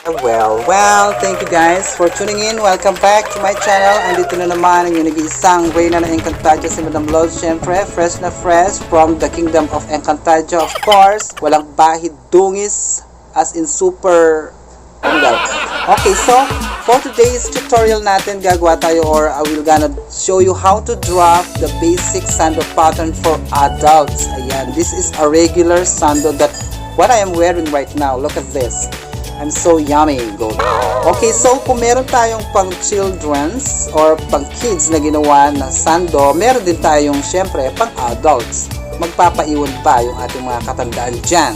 Well, thank you guys for tuning in. Welcome back to my channel. Andito na naman ang yung nag-iisang Reyna ng Encantadia, si Madam LODS. Syempre, fresh na fresh from the kingdom of Encantadia, of course. Walang bahid dungis, as in super tanggal. Okay, so for today's tutorial natin, gagawa tayo or I will gonna show you how to draft the basic sando pattern for adults. Ayan, this is a regular sando that what I am wearing right now. Look at this. I'm so yummy. Go. Okay, so kung meron tayong pang children's or pang kids na ginawa na sando, meron din tayong syempre pang adults. Magpapaiwan pa yung ating mga katandaan dyan.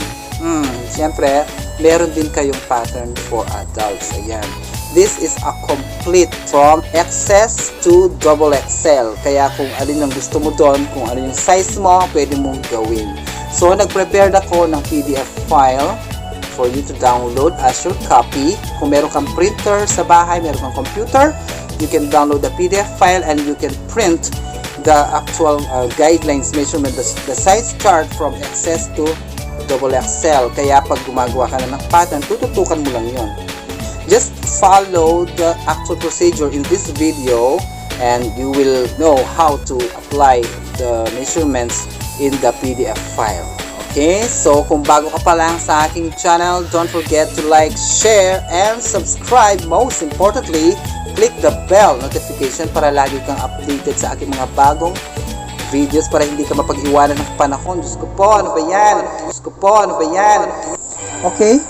Syempre, meron din kayong pattern for adults. Ayan. This is a complete from XS to XXL. Kaya kung alin ang gusto mo doon, kung ano yung size mo, pwede mong gawin. So, nag-prepare ako ng PDF file for you to download as your copy. Kung meron kang printer sa bahay, meron kang computer, you can download the PDF file and you can print the actual guidelines measurement, the size chart from XS to XXL. Kaya pag gumagawa ka na ng pattern, tututukan mo lang yon. Just follow the actual procedure in this video and you will know how to apply the measurements in the PDF file. Okay, so kung bago ka pa lang sa aking channel, don't forget to like, share, and subscribe. Most importantly, click the bell notification para lagi kang updated sa aking mga bagong videos para hindi ka mapag-iwanan ng panahon. Diyos ko po, ano ba yan? Diyos ko po, ano ba yan? Okay,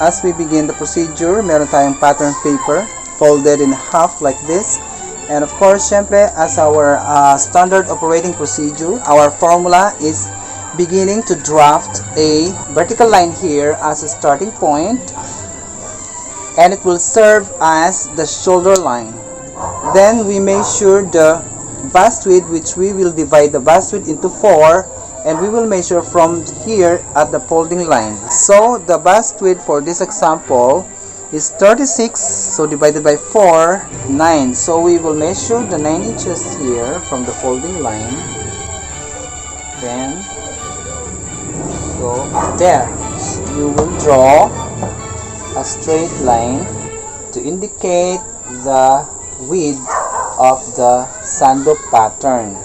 as we begin the procedure, meron tayong pattern paper folded in half like this. And of course, syempre, as our standard operating procedure, our formula is beginning to draft a vertical line here as a starting point, and it will serve as the shoulder line. Then we measure the bust width, which we will divide the bust width into 4, and we will measure from here at the folding line. So the bust width for this example is 36, so divided by 4, 9. So we will measure the 9 inches here from the folding line. Then so there, you will draw a straight line to indicate the width of the sando pattern.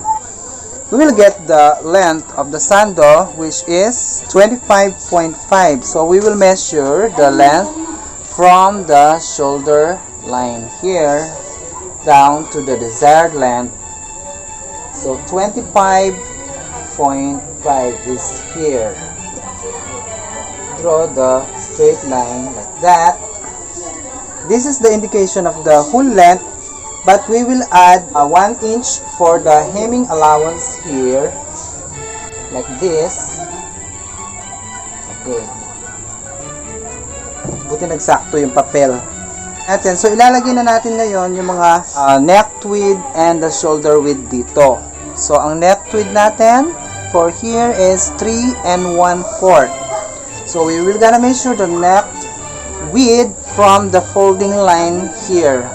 We will get the length of the sando, which is 25.5. So we will measure the length from the shoulder line here down to the desired length. So 25.5 is here. Draw the straight line like that. This is the indication of the whole length, but we will add a 1 inch for the hemming allowance here like this. Okay, buti nagsakto yung papel natin. So ilalagay na natin ngayon yung mga neck width and the shoulder width dito. So ang neck width natin for here is 3 1/4. So we will gonna measure the neck width from the folding line here.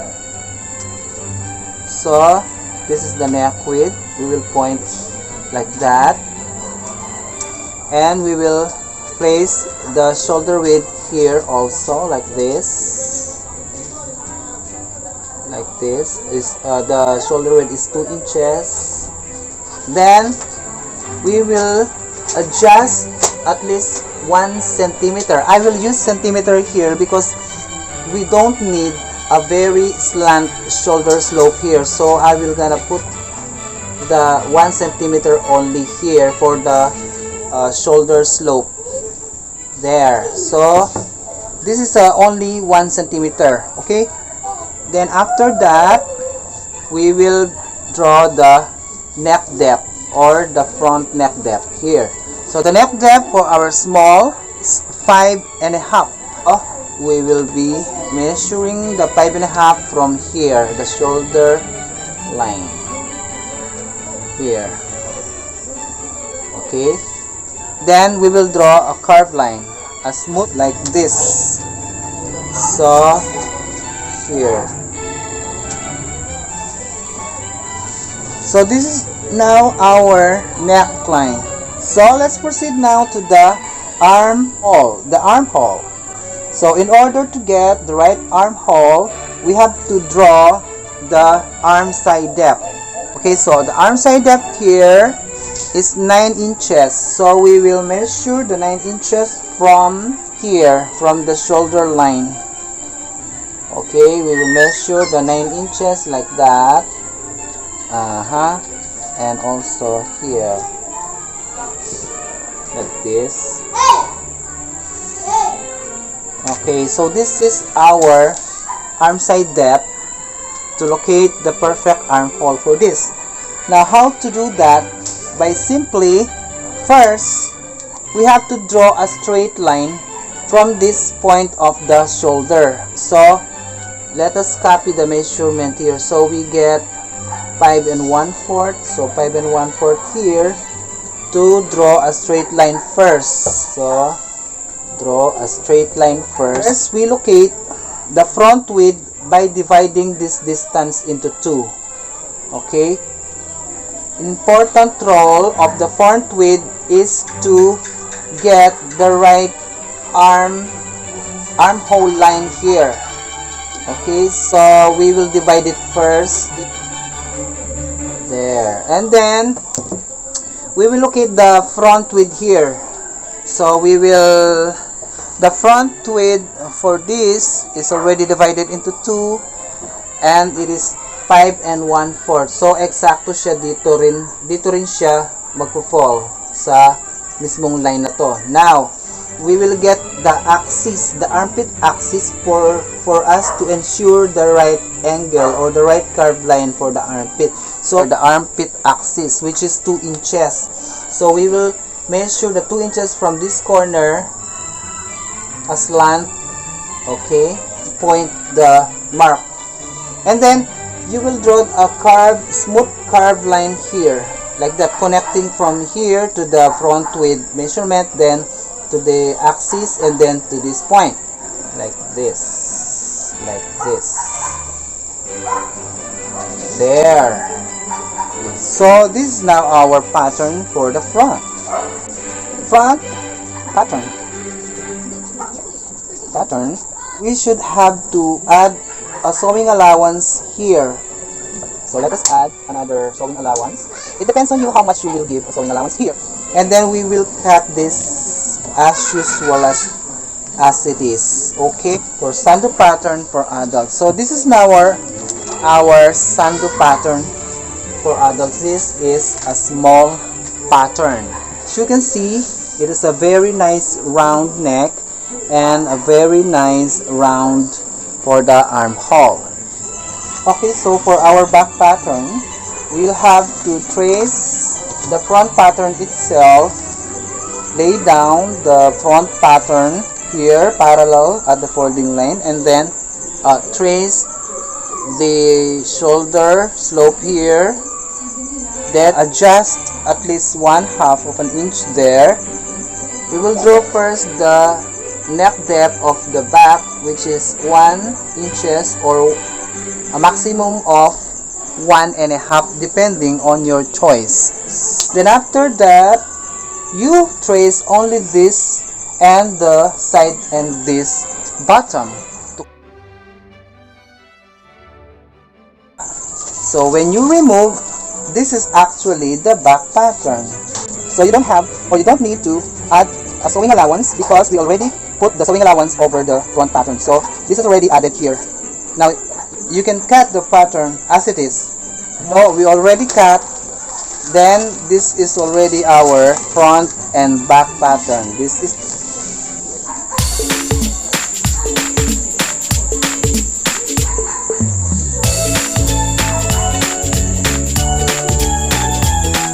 So this is the neck width. We will point like that, and we will place the shoulder width here also like this. Like this is the shoulder width is 2 inches. Then we will adjust at least 1 centimeter. I will use centimeter here because we don't need a very slant shoulder slope here. So I will gonna put the 1 centimeter only here for the shoulder slope. There. So this is only 1 centimeter. Okay. Then after that, we will draw the neck depth or the front neck depth here. So the neck depth for our small is 5.5. We will be measuring the 5.5 from here, the shoulder line here. Okay. Then we will draw a curved line, a smooth like this. So here. So this is now our neckline. So let's proceed now to the armhole. So in order to get the right armhole, we have to draw the arm side depth. Okay, so the arm side depth here is 9 inches. So we will measure the 9 inches from here, from the shoulder line. Okay, we will measure the 9 inches like that. And also here, like this. Okay, so this is our arm side depth to locate the perfect armhole for this. Now, how to do that? By simply, first, we have to draw a straight line from this point of the shoulder. So, let us copy the measurement here. So, we get 5 1/4. So, 5 1/4 here to draw a straight line first. So, draw a straight line first. First, we locate the front width by dividing this distance into 2. Okay? Important role of the front width is to get the right armhole line here. Okay, so we will divide it first. There. And then we will locate the front width here. So the front width for this is already divided into 2, and it is 5 1/4. So eksakto siya dito rin siya magpo-fall sa mismong line na to. Now, we will get the axis, the armpit axis for us to ensure the right angle or the right curved line for the armpit. So the armpit axis, which is 2 inches. So we will measure the 2 inches from this corner, a slant, okay, point the mark, and then you will draw a smooth curved line here, like that, connecting from here to the front width measurement, then to the axis, and then to this point, like this, there. So this is now our pattern for the front pattern. We should have to add a sewing allowance here. So let us add another sewing allowance. It depends on you how much you will give a sewing allowance here. And then we will cut this as usual as it is. Okay, for Sando pattern for adults. So this is now our Sando pattern for adults. This is a small pattern. As you can see, it is a very nice round neck and a very nice round for the armhole. Okay, so for our back pattern, we'll have to trace the front pattern itself, lay down the front pattern here parallel at the folding line, and then trace the shoulder slope here, then adjust at least 1/2 of an inch there. We will draw first the neck depth of the back, which is 1 inches or a maximum of 1.5 depending on your choice. Then after that, you trace only this and the side and this bottom. So when you remove, this is actually the back pattern. So you don't have, or you don't need to add a sewing allowance because we already put the sewing allowance over the front pattern. So this is already added here. Now you can cut the pattern as it is. No, we already cut. Then this is already our front and back pattern. This is